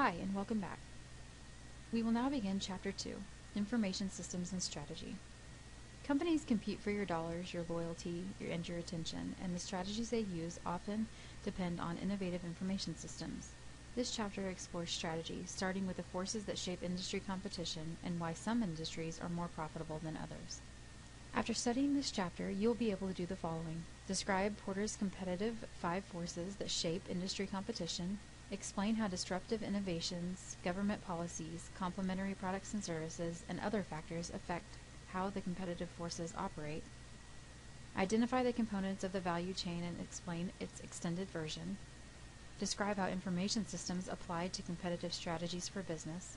Hi, and welcome back. We will now begin Chapter 2, Information Systems and Strategy. Companies compete for your dollars, your loyalty, and your attention, and the strategies they use often depend on innovative information systems. This chapter explores strategy, starting with the forces that shape industry competition and why some industries are more profitable than others. After studying this chapter, you'll be able to do the following. Describe Porter's competitive 5 forces that shape industry competition. Explain how disruptive innovations, government policies, complementary products and services, and other factors affect how the competitive forces operate. Identify the components of the value chain and explain its extended version. Describe how information systems apply to competitive strategies for business.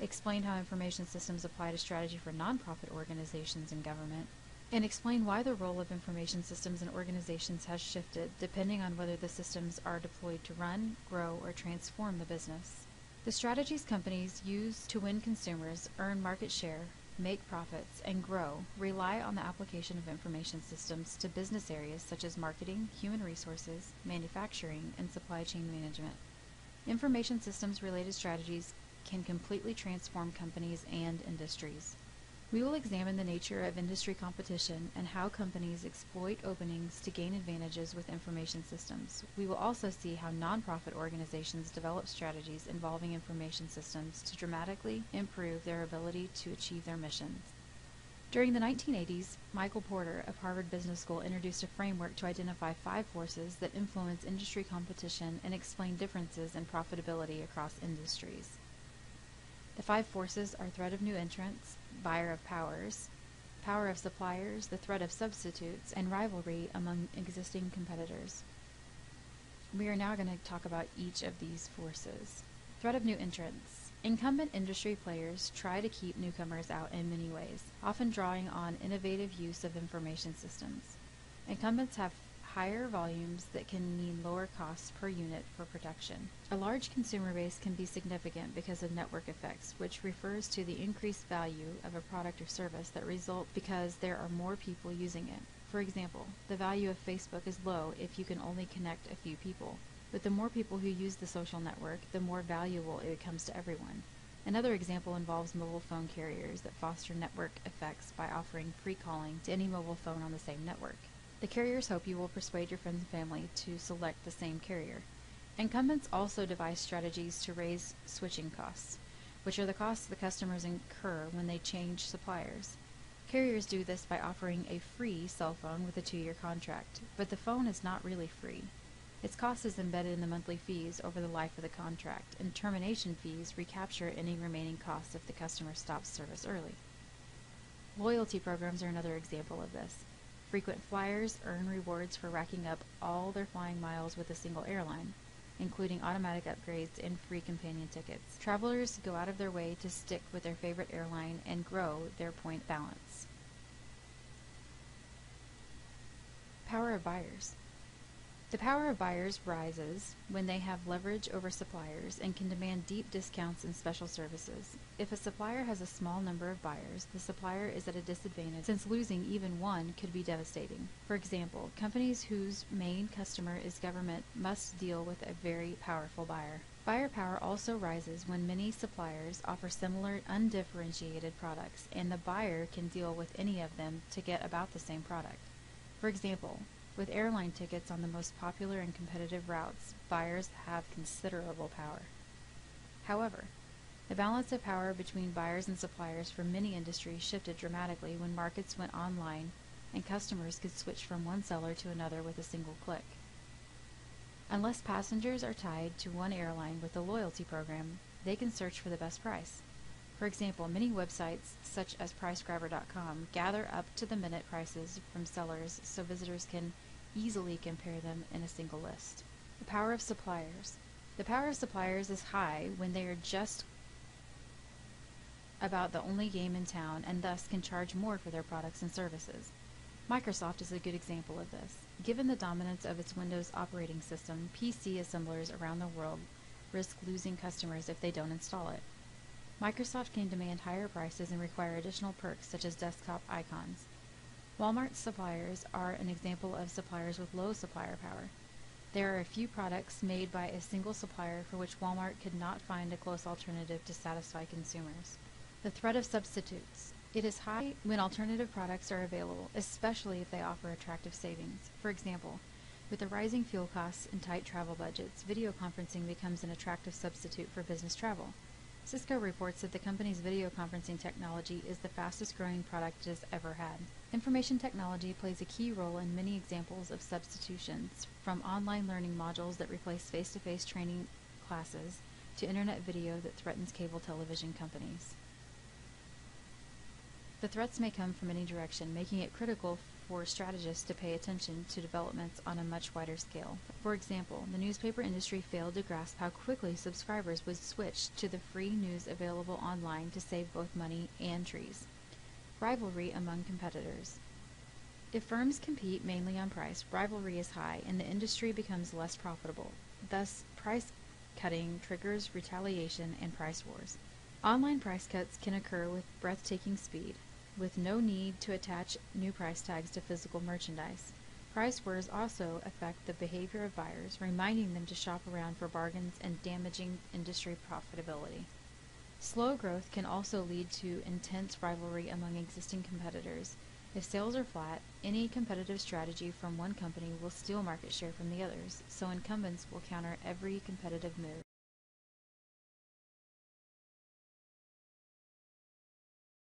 Explain how information systems apply to strategy for nonprofit organizations and government. And explain why the role of information systems in organizations has shifted depending on whether the systems are deployed to run, grow, or transform the business. The strategies companies use to win consumers, earn market share, make profits, and grow rely on the application of information systems to business areas such as marketing, human resources, manufacturing, and supply chain management. Information systems related strategies can completely transform companies and industries. We will examine the nature of industry competition and how companies exploit openings to gain advantages with information systems. We will also see how nonprofit organizations develop strategies involving information systems to dramatically improve their ability to achieve their missions. During the 1980s, Michael Porter of Harvard Business School introduced a framework to identify 5 forces that influence industry competition and explain differences in profitability across industries. The 5 forces are threat of new entrants, buyer of powers, power of suppliers, the threat of substitutes, and rivalry among existing competitors. We are now going to talk about each of these forces. Threat of new entrants. Incumbent industry players try to keep newcomers out in many ways, often drawing on innovative use of information systems. Incumbents have higher volumes that can mean lower costs per unit for production. A large consumer base can be significant because of network effects, which refers to the increased value of a product or service that result because there are more people using it. For example, the value of Facebook is low if you can only connect a few people. But the more people who use the social network, the more valuable it becomes to everyone. Another example involves mobile phone carriers that foster network effects by offering free calling to any mobile phone on the same network. The carriers hope you will persuade your friends and family to select the same carrier. Incumbents also devise strategies to raise switching costs, which are the costs the customers incur when they change suppliers. Carriers do this by offering a free cell phone with a 2-year contract, but the phone is not really free. Its cost is embedded in the monthly fees over the life of the contract, and termination fees recapture any remaining costs if the customer stops service early. Loyalty programs are another example of this. Frequent flyers earn rewards for racking up all their flying miles with a single airline, including automatic upgrades and free companion tickets. Travelers go out of their way to stick with their favorite airline and grow their point balance. Power of buyers. The power of buyers rises when they have leverage over suppliers and can demand deep discounts and special services. If a supplier has a small number of buyers, the supplier is at a disadvantage since losing even one could be devastating. For example, companies whose main customer is government must deal with a very powerful buyer. Buyer power also rises when many suppliers offer similar undifferentiated products and the buyer can deal with any of them to get about the same product. For example, with airline tickets on the most popular and competitive routes, buyers have considerable power. However, the balance of power between buyers and suppliers for many industries shifted dramatically when markets went online and customers could switch from one seller to another with a single click. Unless passengers are tied to one airline with a loyalty program, they can search for the best price. For example, many websites, such as pricegrabber.com, gather up-to-the-minute prices from sellers so visitors can easily compare them in a single list. The power of suppliers. The power of suppliers is high when they are just about the only game in town and thus can charge more for their products and services. Microsoft is a good example of this. Given the dominance of its Windows operating system, PC assemblers around the world risk losing customers if they don't install it. Microsoft can demand higher prices and require additional perks such as desktop icons. Walmart's suppliers are an example of suppliers with low supplier power. There are a few products made by a single supplier for which Walmart could not find a close alternative to satisfy consumers. The threat of substitutes. It is high when alternative products are available, especially if they offer attractive savings. For example, with the rising fuel costs and tight travel budgets, video conferencing becomes an attractive substitute for business travel. Cisco reports that the company's video conferencing technology is the fastest growing product it has ever had. Information technology plays a key role in many examples of substitutions, from online learning modules that replace face-to-face training classes to internet video that threatens cable television companies. The threats may come from any direction, making it critical for strategists to pay attention to developments on a much wider scale. For example, the newspaper industry failed to grasp how quickly subscribers would switch to the free news available online to save both money and trees. Rivalry among competitors. If firms compete mainly on price, rivalry is high and the industry becomes less profitable. Thus, price cutting triggers retaliation and price wars. Online price cuts can occur with breathtaking speed, with no need to attach new price tags to physical merchandise. Price wars also affect the behavior of buyers, reminding them to shop around for bargains and damaging industry profitability. Slow growth can also lead to intense rivalry among existing competitors. If sales are flat, any competitive strategy from one company will steal market share from the others, so incumbents will counter every competitive move.